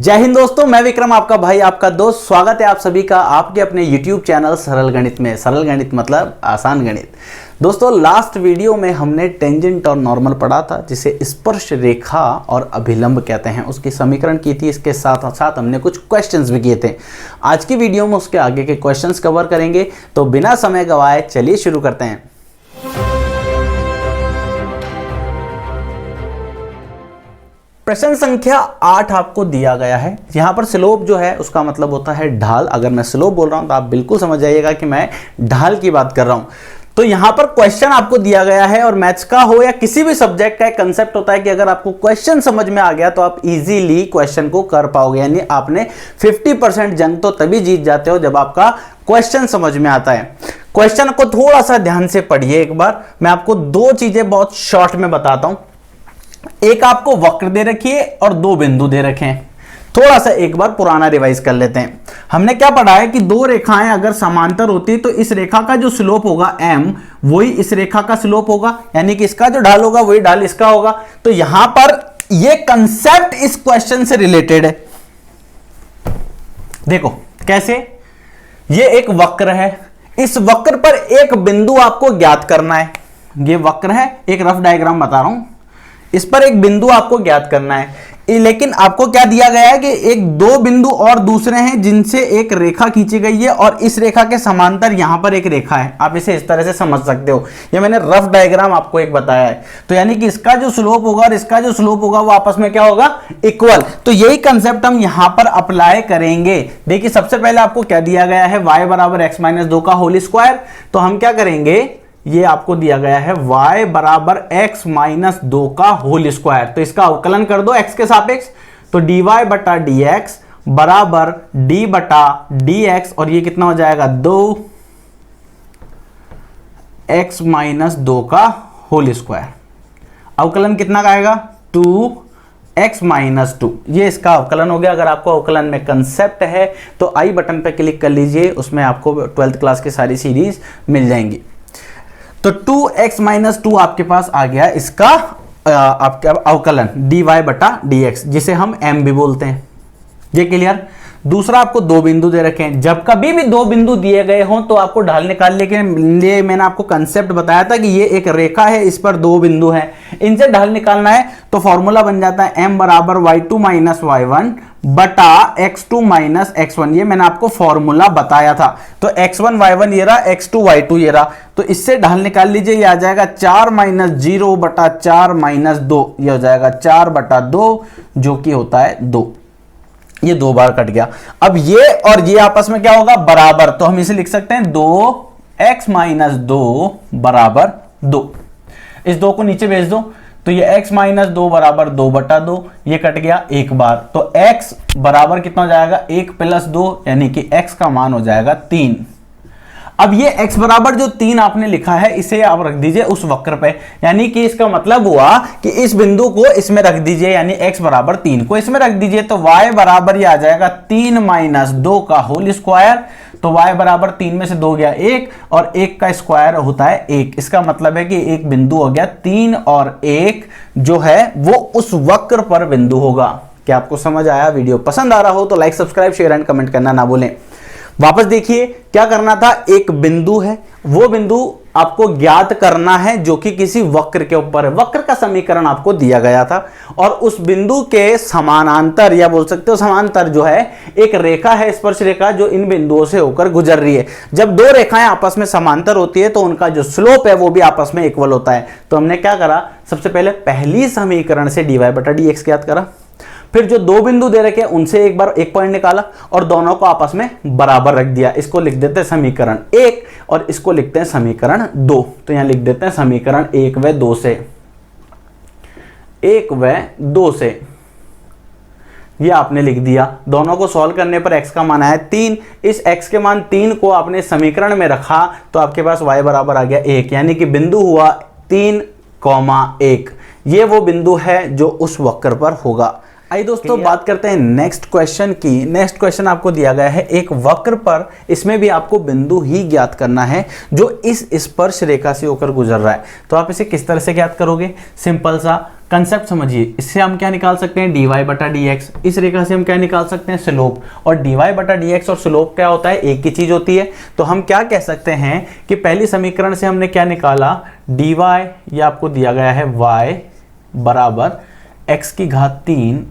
जय हिंद दोस्तों, मैं विक्रम आपका भाई, आपका दोस्त। स्वागत है आप सभी का आपके अपने YouTube चैनल सरल गणित में। सरल गणित मतलब आसान गणित। दोस्तों, लास्ट वीडियो में हमने टेंजेंट और नॉर्मल पढ़ा था, जिसे स्पर्श रेखा और अभिलंब कहते हैं, उसकी समीकरण की थी। इसके साथ साथ हमने कुछ क्वेश्चंस भी किए थे। आज की वीडियो में उसके आगे के क्वेश्चंस कवर करेंगे, तो बिना समय गवाए चलिए शुरू करते हैं। प्रश्न संख्या 8 आपको दिया गया है। यहां पर स्लोप जो है उसका मतलब होता है ढाल। अगर मैं स्लोप बोल रहा हूं तो आप बिल्कुल समझ जाइएगा कि मैं ढाल की बात कर रहा हूं। तो यहां पर क्वेश्चन आपको दिया गया है, और मैथ्स का हो या किसी भी सब्जेक्ट का एक कंसेप्ट होता है कि अगर आपको क्वेश्चन समझ में आ गया तो आप इजीली क्वेश्चन को कर पाओगे। यानी आपने 50% जंग तो तभी जीत जाते हो जब आपका क्वेश्चन समझ में आता है। क्वेश्चन को थोड़ा सा ध्यान से पढ़िए एक बार। मैं आपको दो चीजें बहुत शॉर्ट में बताता हूं। एक आपको वक्र दे रखी है और दो बिंदु दे रखे हैं। थोड़ा सा एक बार पुराना रिवाइज कर लेते हैं। हमने क्या पढ़ा है कि दो रेखाएं अगर समांतर होती है तो इस रेखा का जो स्लोप होगा m, वही इस रेखा का स्लोप होगा, यानी कि इसका जो ढाल होगा वही ढाल इसका होगा। तो यहां पर यह कंसेप्ट इस क्वेश्चन से रिलेटेड है। देखो कैसे, यह एक वक्र है, इस वक्र पर एक बिंदु आपको ज्ञात करना है। यह वक्र है, एक रफ डायग्राम बता रहा हूं, इस पर एक बिंदु आपको ज्ञात करना है। लेकिन आपको क्या दिया गया है कि एक दो बिंदु और दूसरे हैं जिनसे एक रेखा खींची गई है, और इस रेखा के समांतर यहां पर एक रेखा है। आप इसे इस तरह से समझ सकते हो। ये मैंने रफ डायग्राम आपको एक बताया है। तो यानी कि इसका जो स्लोप होगा और इसका जो स्लोप होगा वो आपस में क्या होगा, इक्वल। तो यही कंसेप्ट हम यहां पर अप्लाई करेंगे। देखिए, सबसे पहले आपको क्या दिया गया है, y बराबर x माइनस 2 का होल स्क्वायर। तो हम क्या करेंगे, ये आपको दिया गया है y बराबर x माइनस 2 का होल स्क्वायर। तो इसका अवकलन कर दो x के सापेक्ष। तो dy बटा dx बराबर d बटा dx, और ये कितना हो जाएगा, 2x माइनस 2 का होल स्क्वायर। अवकलन कितना का आएगा, 2x माइनस 2। ये इसका अवकलन हो गया। अगर आपको अवकलन में कंसेप्ट है तो आई बटन पर क्लिक कर लीजिए, उसमें आपको 12th क्लास की सारी सीरीज मिल जाएंगी। तो 2x माइनस 2 आपके पास आ गया, इसका आपका अवकलन dy बटा dx, जिसे हम m भी बोलते हैं। ये क्लियर। दूसरा, आपको दो बिंदु दे रखे हैं। जब कभी भी दो बिंदु दिए गए हों तो आपको ढाल निकालने के लिए मैंने आपको कंसेप्ट बताया था कि ये एक रेखा है, इस पर दो बिंदु हैं, इनसे ढाल निकालना है। तो फॉर्मूला बन जाता है m बराबर y2 माइनस y1 बटा x2 माइनस x1। ये मैंने आपको फॉर्मूला बताया था। तो x1 y1 ये रहा, x2 y2 ये रहा। तो इससे ढाल निकाल लीजिए, ये आ जाएगा 4 माइनस 0 बटा 4 माइनस 2। ये हो जाएगा 4 बटा 2, जो कि होता है 2। ये दो बार कट गया। अब ये और ये आपस में क्या होगा, बराबर। तो हम इसे लिख सकते हैं 2x माइनस 2 बराबर 2। इस 2 को नीचे भेज दो, तो ये x माइनस 2 बराबर 2 बटा 2। ये कट गया एक बार। तो x बराबर कितना हो जाएगा, 1 प्लस 2, यानी कि x का मान हो जाएगा 3। अब ये x बराबर जो 3 आपने लिखा है, इसे आप रख दीजिए उस वक्र पे। यानी कि इसका मतलब हुआ कि इस बिंदु को इसमें रख दीजिए, यानी x बराबर 3 को इसमें रख दीजिए। तो y बराबर ये आ जाएगा 3 माइनस 2 का होल स्क्वायर। तो y बराबर 3 में से 2 गया 1, और 1 का स्क्वायर होता है 1। इसका मतलब है कि एक बिंदु हो गया 3, और 1 जो है वो उस वक्र पर बिंदु होगा। क्या आपको समझ आया? वीडियो पसंद आ रहा हो तो like, subscribe, share and comment करना ना भूलें। वापस देखिए क्या करना था। एक बिंदु है, वो बिंदु आपको ज्ञात करना है जो कि किसी वक्र के ऊपर है। वक्र का समीकरण आपको दिया गया था, और उस बिंदु के समानांतर, या बोल सकते हो समांतर जो है, एक रेखा है, स्पर्श रेखा, जो इन बिंदुओं से होकर गुजर रही है। जब दो रेखाएं आपस में समांतर होती है तो उनका जो स्लोप है वो भी आपस में इक्वल होता है। तो हमने क्या करा, सबसे पहले पहली समीकरण से dy बटा dx ज्ञात करा। फिर जो दो बिंदु दे रखे उनसे एक बार एक पॉइंट निकाला, और दोनों को आपस में बराबर रख दिया। इसको लिख देते हैं समीकरण 1, और इसको लिखते हैं समीकरण 2। तो यहां लिख देते हैं समीकरण 1 व 2 से। 1 व 2 से ये आपने लिख दिया। दोनों को सॉल्व करने पर x का मान आया 3। इस x के मान 3 को आपने समीकरण में रखा तो आपके पास y बराबर आ गया 1, यानी कि बिंदु हुआ 3, 1। ये वो बिंदु है जो उस वक्र पर होगा। आइए दोस्तों बात करते हैं नेक्स्ट क्वेश्चन की। नेक्स्ट क्वेश्चन आपको दिया गया है एक वक्र पर, इसमें भी आपको बिंदु ही ज्ञात करना है जो इस स्पर्श रेखा से होकर गुजर रहा है। तो आप इसे किस तरह से ज्ञात करोगे? सिंपल सा कंसेप्ट समझिए। इससे हम क्या निकाल सकते हैं? dy बटा dx। इस रेखा से हम क्या निकाल सकते हैं? स्लोप। और dy बटा dx और स्लोप क्या होता है? एक ही चीज होती है। तो हम क्या कह सकते हैं कि पहली समीकरण से हमने क्या निकाला? dy, ये आपको दिया गया है y बराबर x की घात 3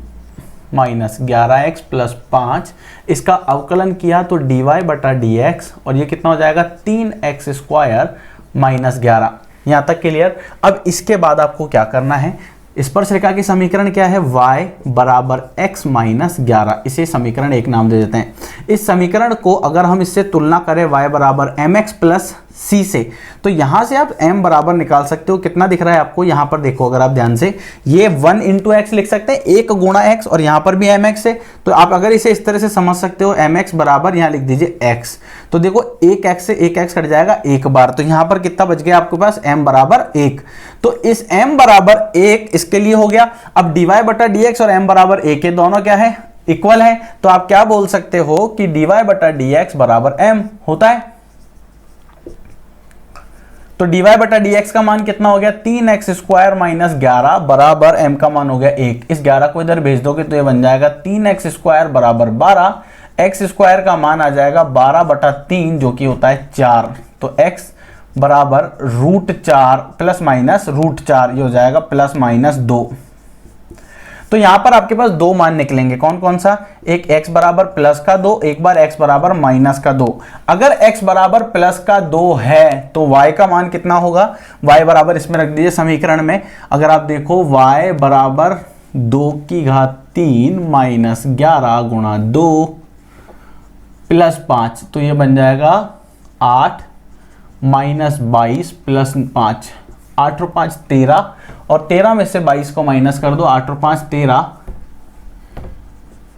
माइनस 11x प्लस 5, इसका अवकलन किया तो dy बटा dx, और ये कितना हो जाएगा? 3x square minus 11। यहाँ तक क्लियर? अब इसके बाद आपको क्या करना है? स्पर्श रेखा की समीकरण क्या है? y बराबर x माइनस 11। इसे समीकरण 1 नाम दे देते हैं। इस समीकरण को अगर हम इससे तुलना करें y बराबर mx प्लस c से, तो यहां से आप m बराबर निकाल सकते हो। कितना दिख रहा है आपको? यहां पर देखो अगर आप ध्यान से, ये 1 इंटू एक्स लिख सकते हैं, 1 गुणा x, और यहां पर भी mx है। तो आप अगर इसे इस तरह से समझ सकते हो, mx बराबर यहां लिख दीजिए x। तो देखो 1x से 1x कट जाएगा एक बार, तो यहां पर कितना बच गया आपके पास? m बराबर 1। तो इस m बराबर 1 इसके लिए हो गया। अब dy बटा dx और m बराबर 1, ये दोनों क्या है? इक्वल है। तो आप क्या बोल सकते हो कि dy बटा dx बराबर m होता है। तो dy बटा dx का मान कितना हो गया? 3x स्क्वायर माइनस 11 बराबर m का मान हो गया 1। इस 11 को इधर भेज दोगे तो ये बन जाएगा 3x स्क्वायर बराबर 12। x स्क्वायर का मान आ जाएगा 12 बटा 3 जो कि होता है 4। तो x बराबर √4 प्लस माइनस √4, ये हो जाएगा प्लस माइनस 2। तो यहां पर आपके पास दो मान निकलेंगे। कौन कौन सा? एक x बराबर प्लस का 2, एक बार x बराबर माइनस का 2। अगर x बराबर प्लस का 2 है तो y का मान कितना होगा? y बराबर इसमें रख दीजिए समीकरण में। अगर आप देखो y बराबर 2 की घात 3 माइनस 11 गुणा 2 प्लस 5, तो ये बन जाएगा 8 माइनस 22 प्लस 5, 8 और 5 13, और 13 में से 22 को माइनस कर दो, 8 और 5 13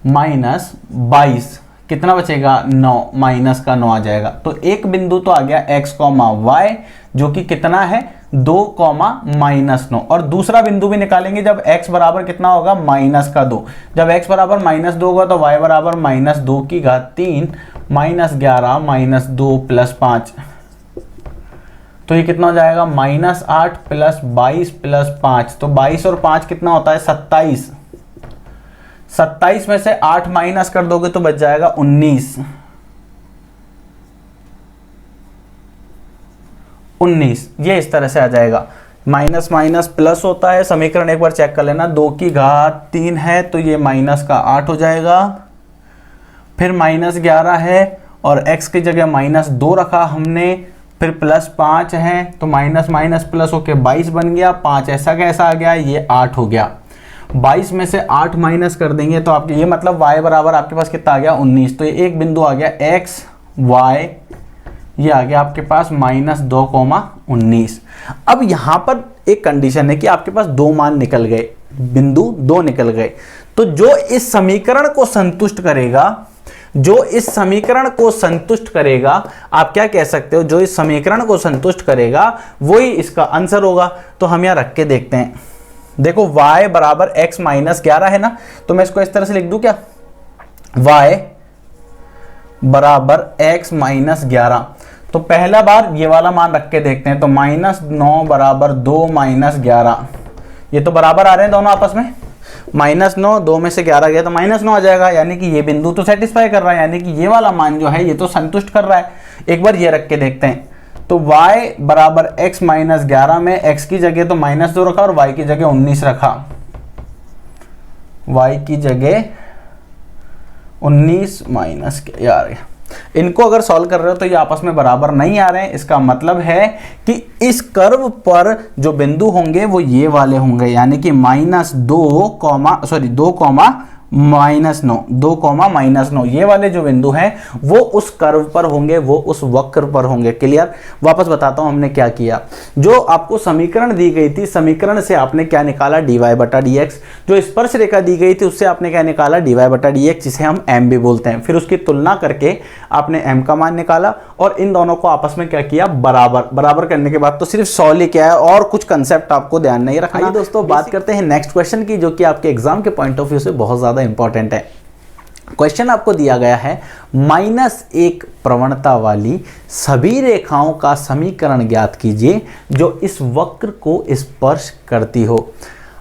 माइनस 22, कितना बचेगा? 9, माइनस का 9 आ जाएगा। तो एक बिंदु तो आ गया x, y, जो कि कितना है? 2, माइनस 9। और दूसरा बिंदु भी निकालेंगे जब x बराबर कितना होगा? माइनस का 2। जब x बराबर माइनस 2 होगा तो y बराबर माइनस 2 की घात 3 माइनस 11 माइनस 2 प्लस 5, तो ये कितना हो जाएगा? Minus 8 plus 22 plus 5। तो 22 और 5 कितना होता है? 27। 27 में से 8 माइनस कर दोगे तो बच जाएगा 19। 19 ये इस तरह से आ जाएगा। माइनस माइनस प्लस होता है। समीकरण एक बार चेक कर लेना। 2 की घात 3 है तो ये माइनस का 8 हो जाएगा। फिर माइनस 11 है और x की जगह माइनस 2 रखा हमने, फिर प्लस 5 है तो माइनस माइनस प्लस होके 22 बन गया। 5 ऐसा कैसा आ गया? ये 8 हो गया। 22 में से 8 माइनस कर देंगे तो आपके ये मतलब y बराबर आपके पास कितना आ गया? 19। तो ये एक बिंदु आ गया x, y, ये आ गया आपके पास -2,19। अब यहां पर एक कंडीशन है कि आपके पास दो मान निकल गए, बिंदु दो निकल गए। तो जो इस समीकरण को संतुष्ट करेगा, जो इस समीकरण को संतुष्ट करेगा, आप क्या कह सकते हो? जो इस समीकरण को संतुष्ट करेगा वही इसका आंसर होगा। तो हम यहां रख के देखते हैं। देखो y बराबर x माइनस 11 है ना, तो मैं इसको इस तरह से लिख दूं क्या? y बराबर x माइनस 11। तो पहला बार ये वाला मान रख के देखते हैं। तो -9 बराबर 2 माइनस 11, ये तो बराबर आ रहे हैं दोनों आपस में। -9, 2 में से 11 गया तो -9 आ जाएगा, यानी कि ये बिंदु तो सेटिस्फाई कर रहा है, यानी कि ये वाला मान जो है ये तो संतुष्ट कर रहा है। एक बार ये रख के देखते हैं। तो y बराबर x माइनस 11 में x की जगह तो -2 रखा और y की जगह 19 रखा। y की जगह 19 माइनस, यार इनको अगर सॉल्व कर रहे हो तो ये आपस में बराबर नहीं आ रहे हैं। इसका मतलब है कि इस कर्व पर जो बिंदु होंगे वो ये वाले होंगे, यानी कि -2, 2, -9, 2 कॉमा -9, ये वाले जो बिंदु हैं वो उस कर्व पर होंगे, वो उस वक्र पर होंगे। क्लियर? वापस बताता हूं हमने क्या किया। जो आपको समीकरण दी गई थी, समीकरण से आपने क्या निकाला, dy/dx। जो स्पर्श रेखा दी गई थी उससे आपने क्या निकाला, dy/dx, जिसे हम m भी बोलते हैं। फिर उसकी तुलना करके आपने m का मान निकाला और इन दोनों को आपस में क्या किया, बराबर करने के बाद तो सिर्फ 100 लेके आया और कुछ कंसेप्ट आपको ध्यान नहीं रखना। आइए दोस्तों बात करते हैं नेक्स्ट क्वेश्चन की, जो कि आपके एग्जाम के पॉइंट ऑफ व्यू से बहुत ज्यादा इंपॉर्टेंट है। क्वेश्चन आपको दिया गया है -1 प्रवणता वाली सभी रेखाओं का समीकरण ज्ञात कीजिए जो इस वक्र को स्पर्श करती हो।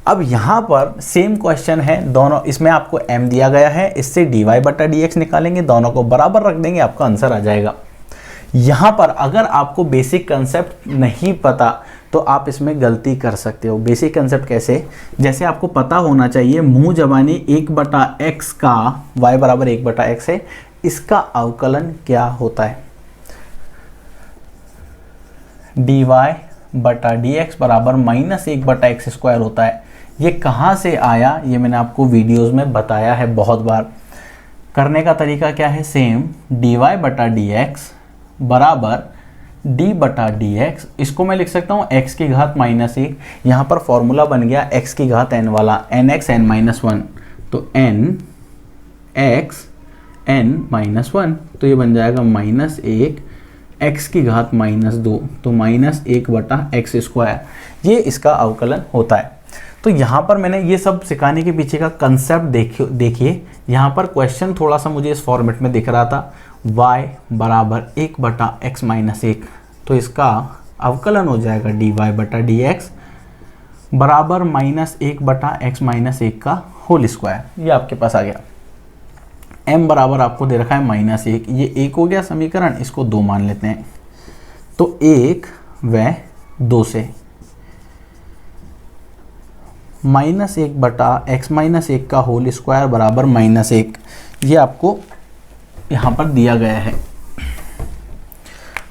अब यहां पर सेम क्वेश्चन है, दोनों इसमें आपको m दिया गया है, इससे dy/dx निकालेंगे, दोनों को बराबर रख देंगे, आपका आंसर आ जाएगा। यहां पर अगर आपको बेसिक कंसेप्ट नहीं पता तो आप इसमें गलती कर सकते हो। बेसिक कंसेप्ट कैसे, जैसे आपको पता होना चाहिए मुंह जबानी 1/x का y बराबर 1/x है, इसका अवकलन क्या होता है, dy/dx बराबर -1/x² होता है। ये कहाँ से आया, ये मैंने आपको वीडियोस में बताया है बहुत बार। करने का तरीका क्या है, सेम, dy/dx बराबर d/dx, इसको मैं लिख सकता हूँ x की घात -1, यहाँ पर फॉर्मूला बन गया x की घात n वाला, nx n-1, तो nx n-1, तो ये बन जाएगा -1 x की घात -2, तो -1/x², ये इसका अवकलन होता है। तो यहाँ पर मैंने ये सब सिखाने के पीछे का कंसेप्ट देखिए, यहाँ पर क्वेश्चन थोड़ा सा मुझे इस फॉर्मेट में दिख रहा था, y बराबर 1/x-1, तो इसका अवकलन हो जाएगा dy/dx बराबर -1/x-1 का होल स्क्वायर। ये आपके पास आ गया। m बराबर आपको दे रखा है -1, ये 1 हो गया समीकरण, इसको 2 मान लेते हैं, तो 1 व 2 से -1/x-1 का होल स्क्वायर बराबर -1, ये आपको यहाँ पर दिया गया है।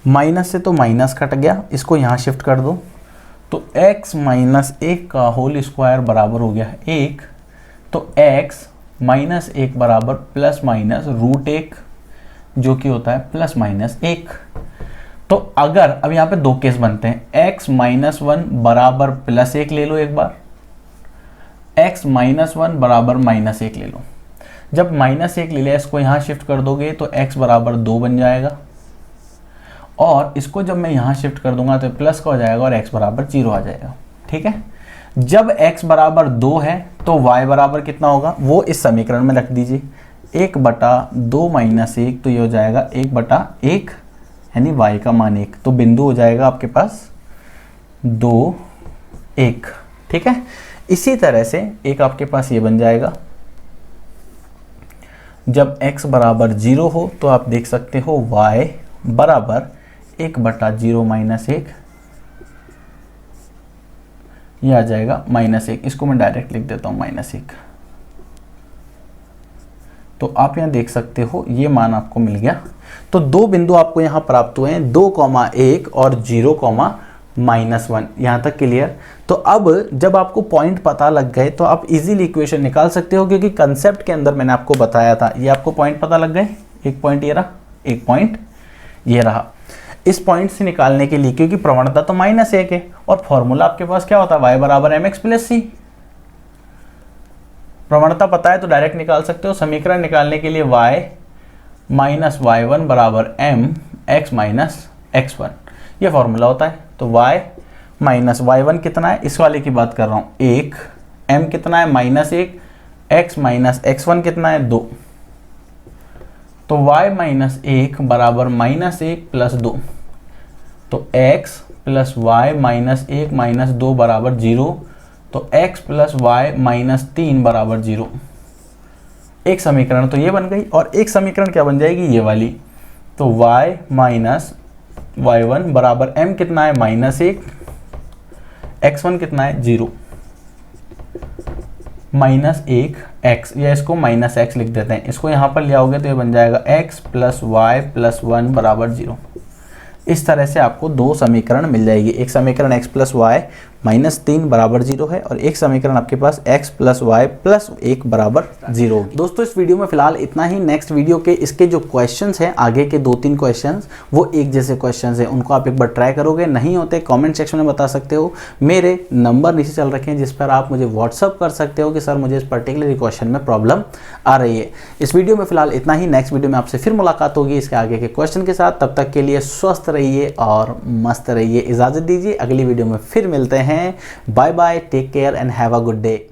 माइनस से तो माइनस कट गया, इसको यहाँ शिफ्ट कर दो, तो x-1 का होल स्क्वायर बराबर हो गया 1, तो x-1 बराबर ±√1, जो कि होता है ±1। तो अगर अब यहाँ पे 2 केस बनते हैं, x-1 बराबर +1 ले लो एक बार, x-1 बराबर -1 ले लो। जब -1 ले लिया, इसको यहाँ शिफ्ट कर दोगे तो x बराबर 2 बन जाएगा, और इसको जब मैं यहाँ शिफ्ट कर दूंगा तो प्लस का हो जाएगा और x बराबर 0 आ जाएगा। ठीक है, जब x बराबर 2 है तो y बराबर कितना होगा, वो इस समीकरण में रख दीजिए, 1/2 - 1, तो ये हो जाएगा 1/1, यानी y का मान 1, तो बिंदु हो जाएगा आपके पास 2, 1। ठीक है, इसी तरह से एक आपके पास ये बन जाएगा, जब x बराबर 0 हो तो आप देख सकते हो y बराबर 1/0 - 1, ये आ जाएगा -1, इसको मैं डायरेक्ट लिख देता हूँ -1। तो आप यहाँ देख सकते हो ये मान आपको मिल गया। तो 2 बिंदु आपको यहाँ प्राप्त हुए हैं, 2,1 और 0,-1, यहाँ तक क्लियर। तो अब जब आपको पॉइंट पता लग गए तो आप इजीली इक्वेशन निकाल सकते हो, क्योंकि कंसेप्ट के अंदर मैंने आपको बताया था। ये आपको पॉइंट पता लग गए, एक पॉइंट ये रहा, एक पॉइंट ये रहा। इस पॉइंट से निकालने के लिए, क्योंकि प्रवणता तो -1 है और फॉर्मूला आपके पास क्या होता है, y बराबर mx + c। प्रवणता पता है तो डायरेक्ट निकाल सकते हो। समीकरण निकालने के लिए y - y1 बराबर mx - x1, ये फॉर्मूला होता है। तो y - y1 कितना है, इस वाले की बात कर रहा हूँ, 1, m कितना है -1, x - x1 कितना है 2, तो y - 1 बराबर -1 + 2, तो x + y - 1 - 2 बराबर 0, तो x + y - 3 बराबर 0। एक समीकरण तो ये बन गई, और एक समीकरण क्या बन जाएगी, ये वाली। तो y - y1 बराबर m कितना है -1, x1 कितना है 0, -1x, या इसको -x लिख देते हैं। इसको यहाँ पर ले आओगे तो ये बन जाएगा x + y + 1 बराबर 0। इस तरह से आपको 2 समीकरण मिल जाएगी, एक समीकरण x + y -3 बराबर 0 है और एक समीकरण आपके पास x + y + 1 बराबर 0 होगी। दोस्तों इस वीडियो में फिलहाल इतना ही। नेक्स्ट वीडियो के इसके जो क्वेश्चंस हैं, आगे के 2-3 क्वेश्चंस, वो एक जैसे क्वेश्चंस हैं, उनको आप एक बार ट्राई करोगे, नहीं होते कमेंट सेक्शन में बता सकते हो। मेरे नंबर नीचे चल रखे हैं जिस पर आप मुझे व्हाट्सअप कर सकते हो कि सर मुझे इस पर्टिकुलर क्वेश्चन में प्रॉब्लम आ रही है। इस वीडियो में फिलहाल इतना ही। नेक्स्ट वीडियो में आपसे फिर मुलाकात होगी इसके आगे के क्वेश्चन के साथ। तब तक के लिए स्वस्थ रहिए और मस्त रहिए। इजाजत दीजिए, अगली वीडियो में फिर मिलते हैं। Bye bye, take care and have a good day.